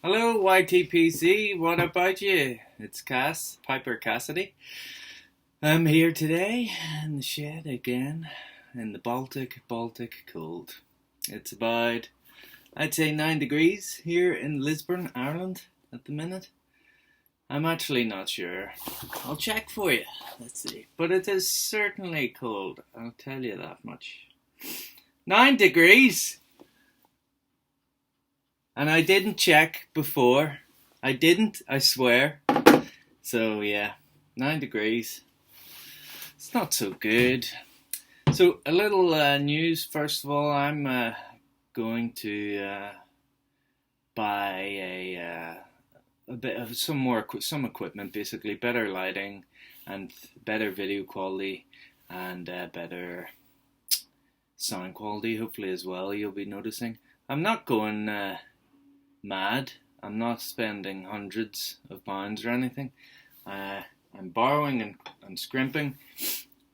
Hello, YTPC. What about you? It's Piper Cassidy. I'm here today in the shed again in the Baltic cold. It's about, I'd say, 9 degrees here in Lisburn, Ireland at the minute. I'm actually not sure. I'll check for you. Let's see. But it is certainly cold. I'll tell you that much. 9 degrees! And I didn't check before. I swear. So yeah, 9 degrees. It's not so good. So a little news. First of all, I'm going to buy a bit of some equipment, basically better lighting and better video quality and better sound quality. Hopefully as well. You'll be noticing. I'm not going mad. I'm not spending hundreds of pounds or anything. I'm borrowing and scrimping.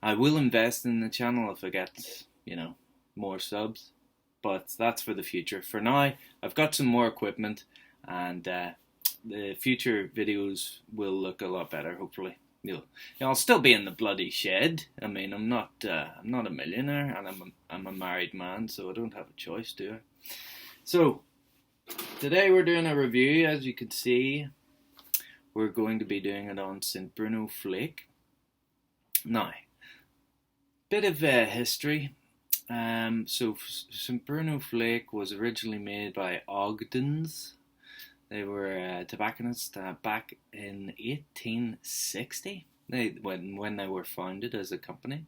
I will invest in the channel if I get, more subs. But that's for the future. For now, I've got some more equipment, and the future videos will look a lot better. Hopefully, I'll still be in the bloody shed. I mean, I'm not a millionaire, and I'm a married man, so I don't have a choice, do I? So today we're doing a review. As you can see, we're going to be doing it on St. Bruno Flake. Now, bit of history. So St. Bruno Flake was originally made by Ogdens. They were tobacconists back in 1860. When they were founded as a company.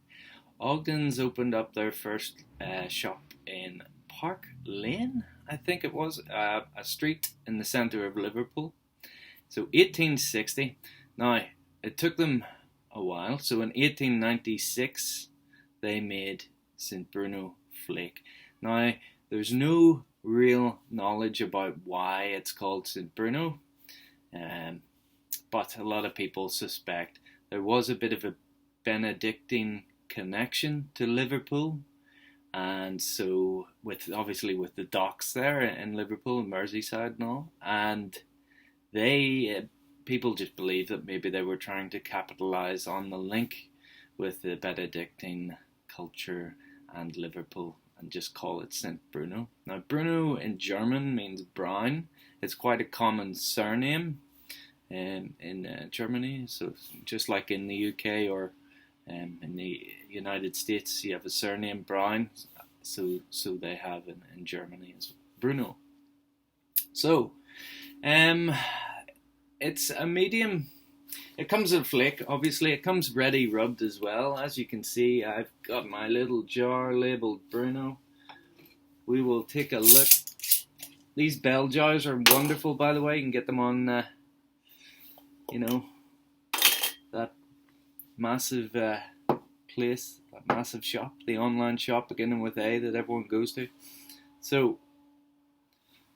Ogdens opened up their first shop in Park Lane, I think it was, a street in the centre of Liverpool. So 1860. Now, it took them a while. So in 1896, they made St. Bruno Flake. Now, there's no real knowledge about why it's called St. Bruno, but a lot of people suspect there was a bit of a Benedictine connection to Liverpool. And so, obviously with the docks there in Liverpool, Merseyside and all, and people just believe that maybe they were trying to capitalize on the link with the Benedictine culture and Liverpool and just call it St. Bruno. Now, Bruno in German means brown. It's quite a common surname in Germany. So just like in the UK or in the United States, you have a surname Brown, so they have in Germany as Bruno. So, it's a medium. It comes in a flake, obviously. It comes ready rubbed as well. As you can see, I've got my little jar labelled Bruno. We will take a look. These bell jars are wonderful, by the way. You can get them on, that massive place, that massive shop, the online shop beginning with A that everyone goes to. So,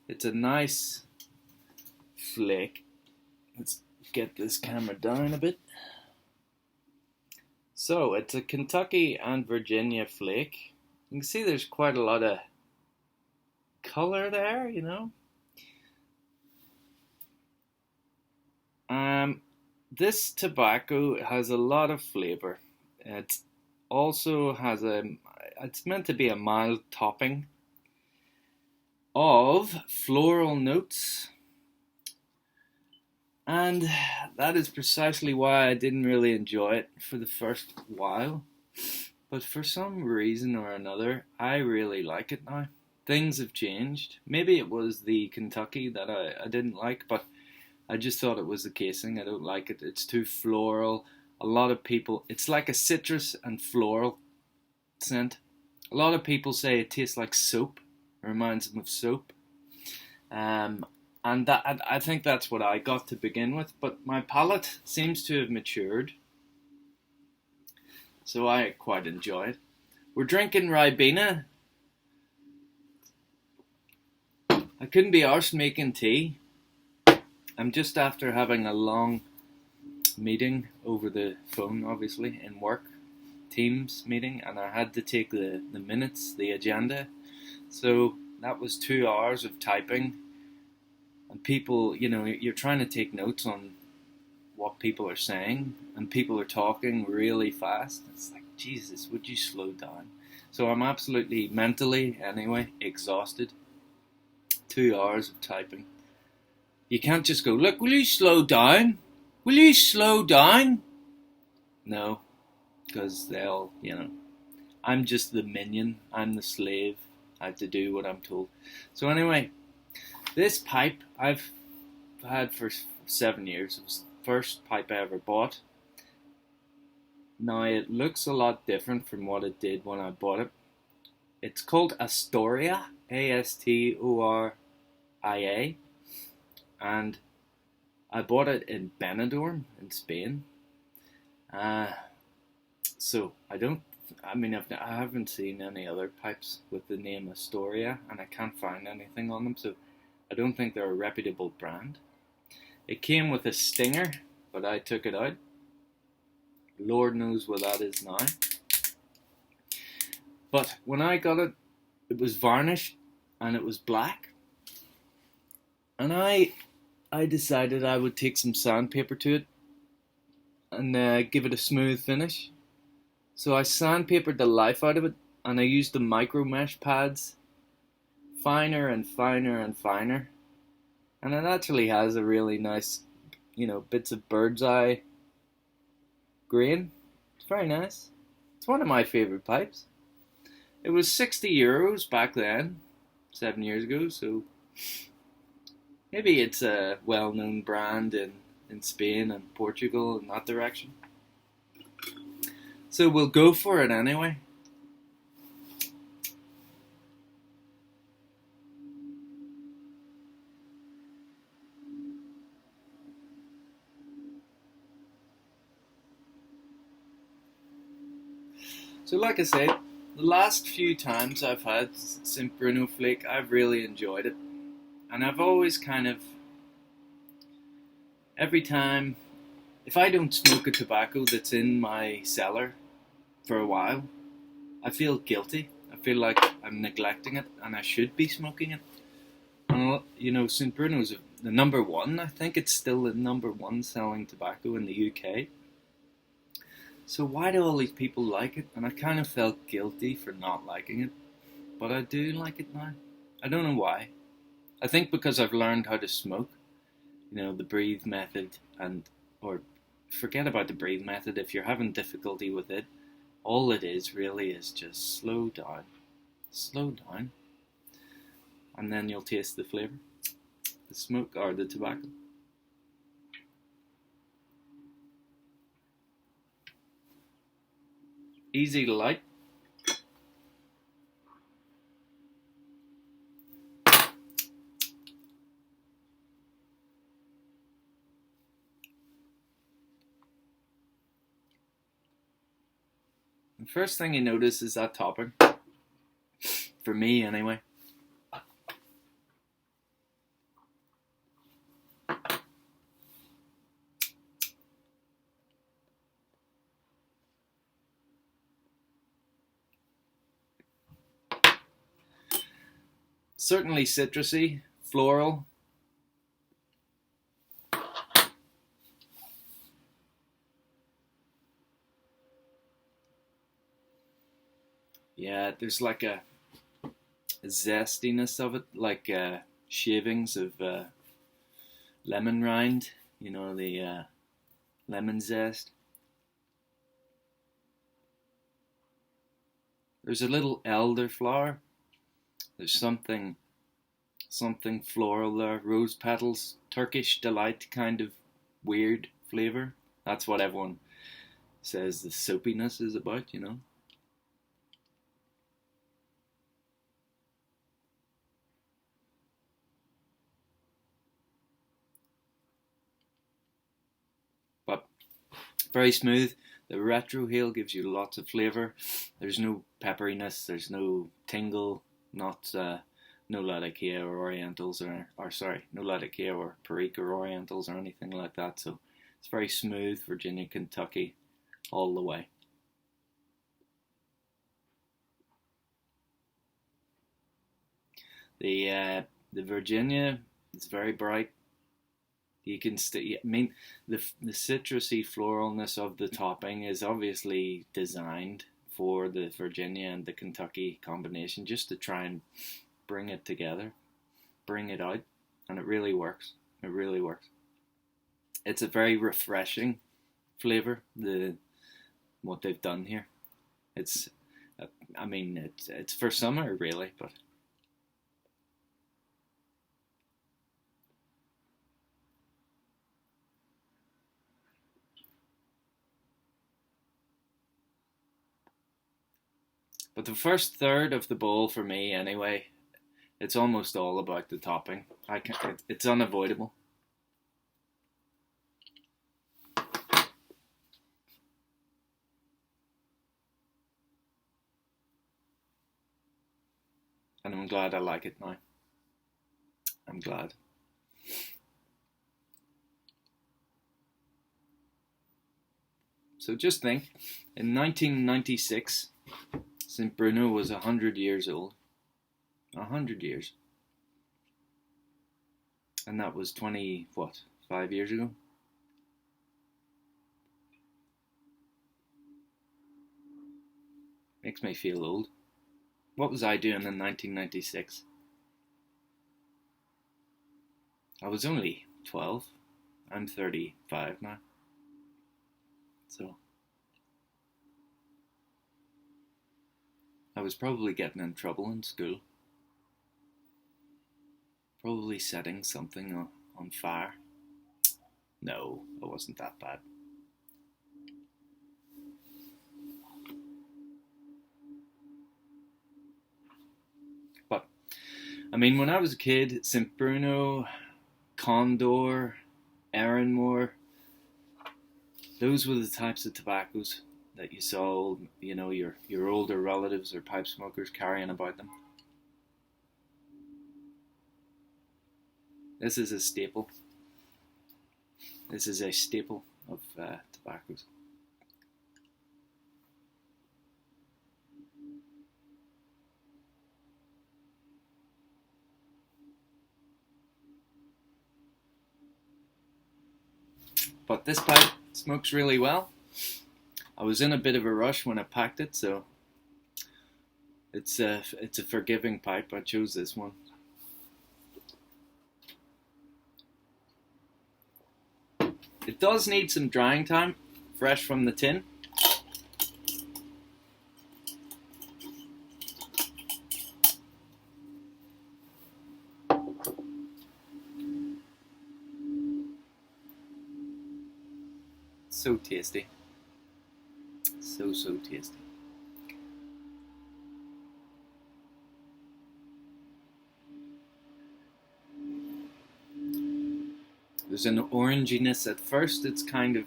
it's a nice flake. Let's get this camera down a bit. So, it's a Kentucky and Virginia flake. You can see there's quite a lot of color there, This tobacco has a lot of flavor. It also has it's meant to be a mild topping of floral notes. And that is precisely why I didn't really enjoy it for the first while. But for some reason or another, I really like it now. Things have changed. Maybe it was the Kentucky that I didn't like, but I just thought it was the casing. I don't like it. It's too floral. A lot of people, it's like a citrus and floral scent. A lot of people say it tastes like soap. It reminds them of soap. And that, I think that's what I got to begin with. But my palate seems to have matured. So I quite enjoy it. We're drinking Ribena. I couldn't be arsed making tea. I'm just after having a long meeting over the phone, obviously, in work, Teams meeting, and I had to take the minutes, the agenda. So that was 2 hours of typing and people, you're trying to take notes on what people are saying, and people are talking really fast. It's like, Jesus, would you slow down? So I'm absolutely, mentally anyway, exhausted. 2 hours of typing. You can't just go, look, will you slow down? Will you slow down? No, because I'm just the minion. I'm the slave. I have to do what I'm told. So anyway, this pipe I've had for 7 years. It was the first pipe I ever bought. Now it looks a lot different from what it did when I bought it. It's called Astoria, Astoria, and I bought it in Benidorm in Spain. Uh, so I haven't seen any other pipes with the name Astoria, and I can't find anything on them, so I don't think they're a reputable brand. It came with a stinger, but I took it out. Lord knows what that is now. But when I got it, it was varnished and it was black. And I decided I would take some sandpaper to it and give it a smooth finish. So I sandpapered the life out of it, and I used the micro mesh pads, finer and finer and finer. And it actually has a really nice, bits of bird's eye grain. It's very nice. It's one of my favourite pipes. It was €60 back then, 7 years ago, so maybe it's a well-known brand in Spain and Portugal in that direction. So we'll go for it anyway. So like I said, the last few times I've had St. Bruno Flake, I've really enjoyed it. And I've always every time, if I don't smoke a tobacco that's in my cellar for a while, I feel guilty. I feel like I'm neglecting it and I should be smoking it. And St. Bruno's the number one. I think it's still the number one selling tobacco in the UK. So why do all these people like it? And I kind of felt guilty for not liking it. But I do like it now. I don't know why. I think because I've learned how to smoke. The breathe method, or forget about the breathe method. If you're having difficulty with it, all it is really is just slow down. Slow down. And then you'll taste the flavour. The smoke or the tobacco. Easy to light. The first thing you notice is that topping. For me, anyway. Certainly citrusy, floral. Yeah, there's like a zestiness of it, like shavings of lemon rind, the lemon zest. There's a little elderflower. There's something floral there, rose petals, Turkish delight kind of weird flavour. That's what everyone says the soapiness is about, But very smooth. The retrohale gives you lots of flavour. There's no pepperiness, there's no tingle, not no Latakia or Orientals no Latakia or Perique or Orientals or anything like that. So it's very smooth, Virginia, Kentucky, all the way. The Virginia, It's very bright. You can I mean, the citrusy floralness of the topping is obviously designed for the Virginia and the Kentucky combination, just to try and bring it together, bring it out, and it really works. It really works. It's a very refreshing flavor. What they've done here. It's, I mean, it's for summer really, but. But the first third of the bowl for me, anyway, it's almost all about the topping. It's unavoidable. And I'm glad I like it now. I'm glad. So just think, in 1996, St. Bruno was 100 years old. 100 years. And that was 5 years ago? Makes me feel old. What was I doing in 1996? I was only 12. I'm 35 now. So I was probably getting in trouble in school. Probably setting something on fire. No, it wasn't that bad. But, I mean, when I was a kid, St. Bruno, Condor, Erinmore, those were the types of tobaccos that you saw, your older relatives or pipe smokers carrying about them. This is a staple. This is a staple of tobaccos. But this pipe smokes really well. I was in a bit of a rush when I packed it, so it's a forgiving pipe. I chose this one. It does need some drying time, fresh from the tin. So tasty. So tasty. There's an oranginess at first. It's kind of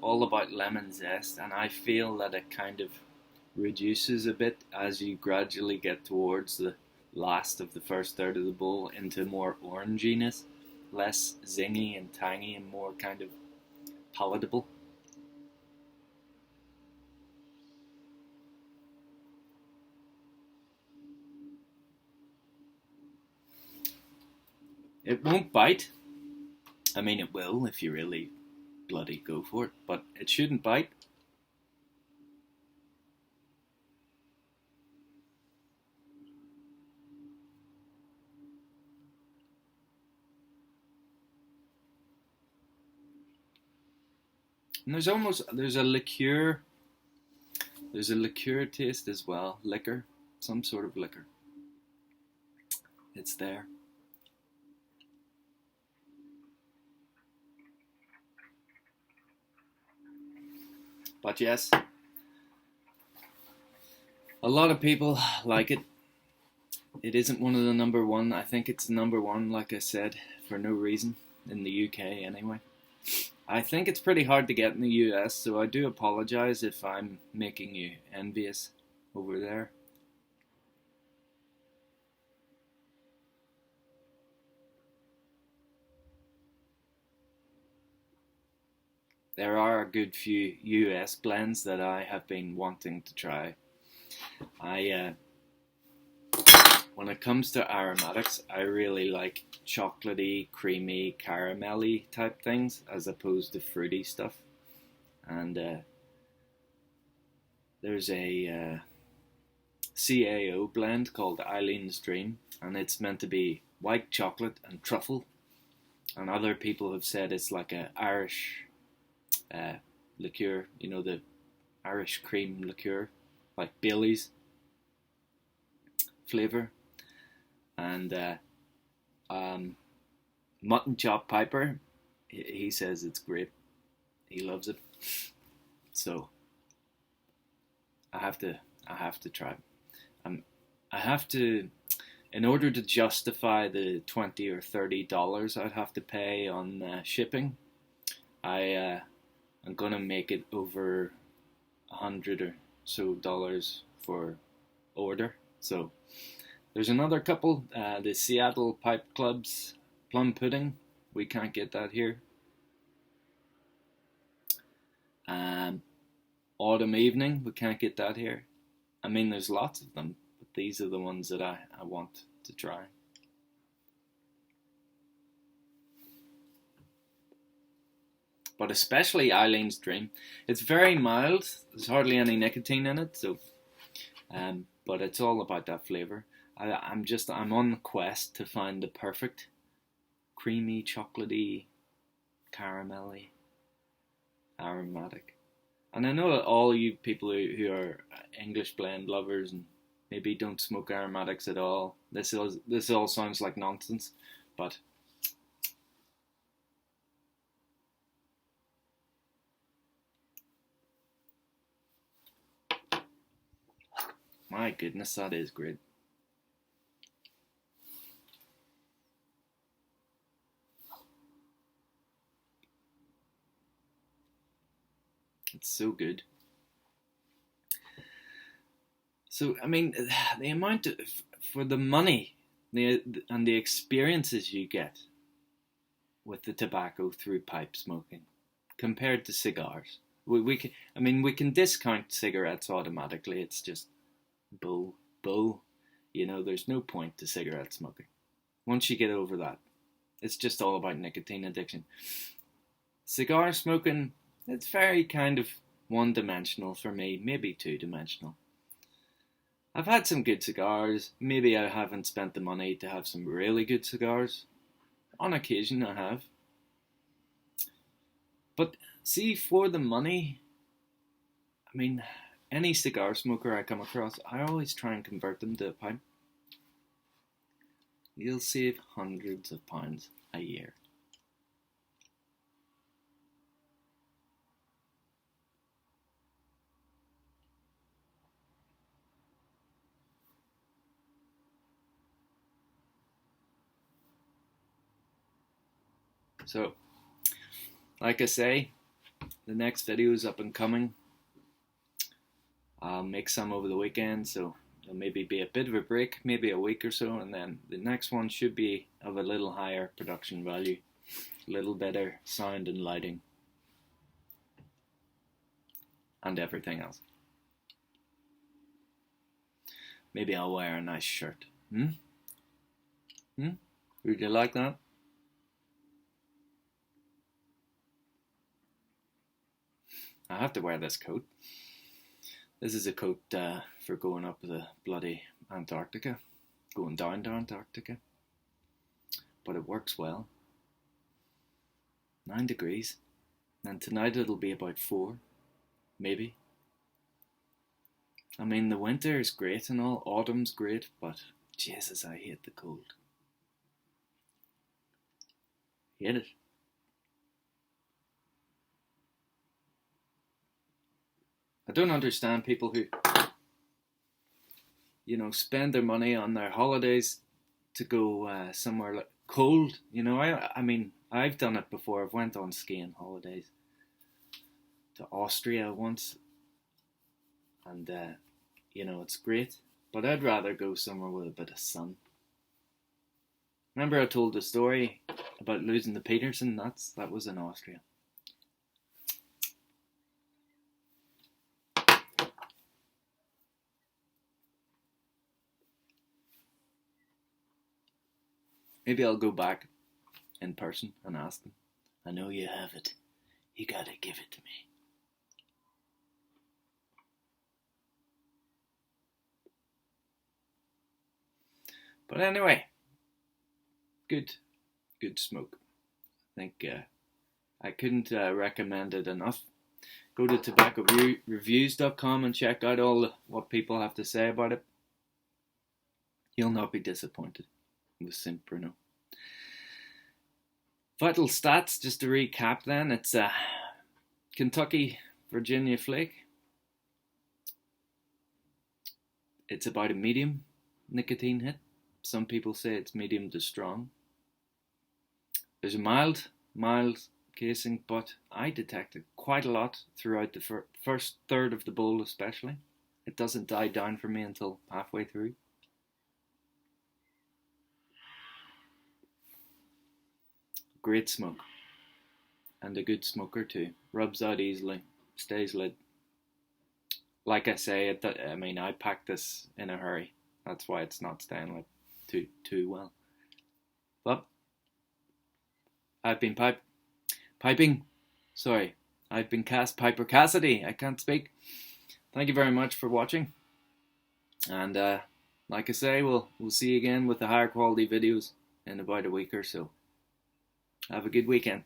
all about lemon zest, and I feel that it kind of reduces a bit as you gradually get towards the last of the first third of the bowl into more oranginess, less zingy and tangy and more kind of palatable. It won't bite. I mean, it will if you really bloody go for it, but it shouldn't bite. And there's a liqueur. There's a liqueur taste as well. Liquor, some sort of liquor. It's there. But yes, a lot of people like it. It isn't one of the number one. I think it's number one, like I said, for no reason, in the UK anyway. I think it's pretty hard to get in the US, so I do apologise if I'm making you envious over there. There are a good few US blends that I have been wanting to try. I when it comes to aromatics, I really like chocolatey, creamy, caramelly type things as opposed to fruity stuff. And there's a CAO blend called Eileen's Dream, and it's meant to be white chocolate and truffle. And other people have said it's like a Irish liqueur, you know, the Irish cream liqueur, like Bailey's flavour. And Mutton Chop Piper, he says it's great. He loves it. So I have to try. I have to, in order to justify the $20 or $30 I'd have to pay on shipping. I'm gonna make it over $100 or so for order. So there's another couple, the Seattle Pipe Club's plum pudding. We can't get that here. Autumn Evening, we can't get that here. I mean, there's lots of them, but these are the ones that I want to try. But especially Eileen's Dream. It's very mild. There's hardly any nicotine in it, so but it's all about that flavour. I'm on the quest to find the perfect creamy, chocolatey, caramelly, aromatic. And I know that all you people who are English blend lovers and maybe don't smoke aromatics at all, this all sounds like nonsense, but my goodness, that is great. It's so good. So, I mean, the amount of, for the money and the experiences you get with the tobacco through pipe smoking compared to cigars. We can discount cigarettes automatically. It's just bull. You know, there's no point to cigarette smoking. Once you get over that, it's just all about nicotine addiction. Cigar smoking, it's very kind of one-dimensional for me, maybe two-dimensional. I've had some good cigars. Maybe I haven't spent the money to have some really good cigars. On occasion I have. But see, for the money, I mean, any cigar smoker I come across, I always try and convert them to a pipe. You'll save hundreds of pounds a year. So, like I say, the next video is up and coming. I'll make some over the weekend, so there'll maybe be a bit of a break, maybe a week or so, and then the next one should be of a little higher production value, a little better sound and lighting, and everything else. Maybe I'll wear a nice shirt. Would you like that? I have to wear this coat. This is a coat for going up the bloody Antarctica, going down to Antarctica. But it works well. 9 degrees. And tonight it'll be about 4, maybe. I mean, the winter is great and all, autumn's great, but Jesus, I hate the cold. Hate it. I don't understand people who, you know, spend their money on their holidays to go somewhere like cold. You know, I mean, I've done it before. I've went on skiing holidays to Austria once, and you know, it's great. But I'd rather go somewhere with a bit of sun. Remember I told the story about losing the Peterson? That was in Austria. Maybe I'll go back in person and ask them. I know you have it. You gotta give it to me. But anyway, good smoke. I think I couldn't recommend it enough. Go to tobaccoreviews.com and check out what people have to say about it. You'll not be disappointed with St. Bruno. Vital stats, just to recap then, it's Kentucky Virginia Flake. It's about a medium nicotine hit. Some people say it's medium to strong. There's a mild casing, but I detected quite a lot throughout the first third of the bowl especially. It doesn't die down for me until halfway through. Great smoke. And a good smoker too. Rubs out easily. Stays lit. Like I say, I packed this in a hurry. That's why it's not staying lit too well. But I've been piping. Sorry, I've been Piper Cassidy. I can't speak. Thank you very much for watching. And like I say, we'll see you again with the higher quality videos in about a week or so. Have a good weekend.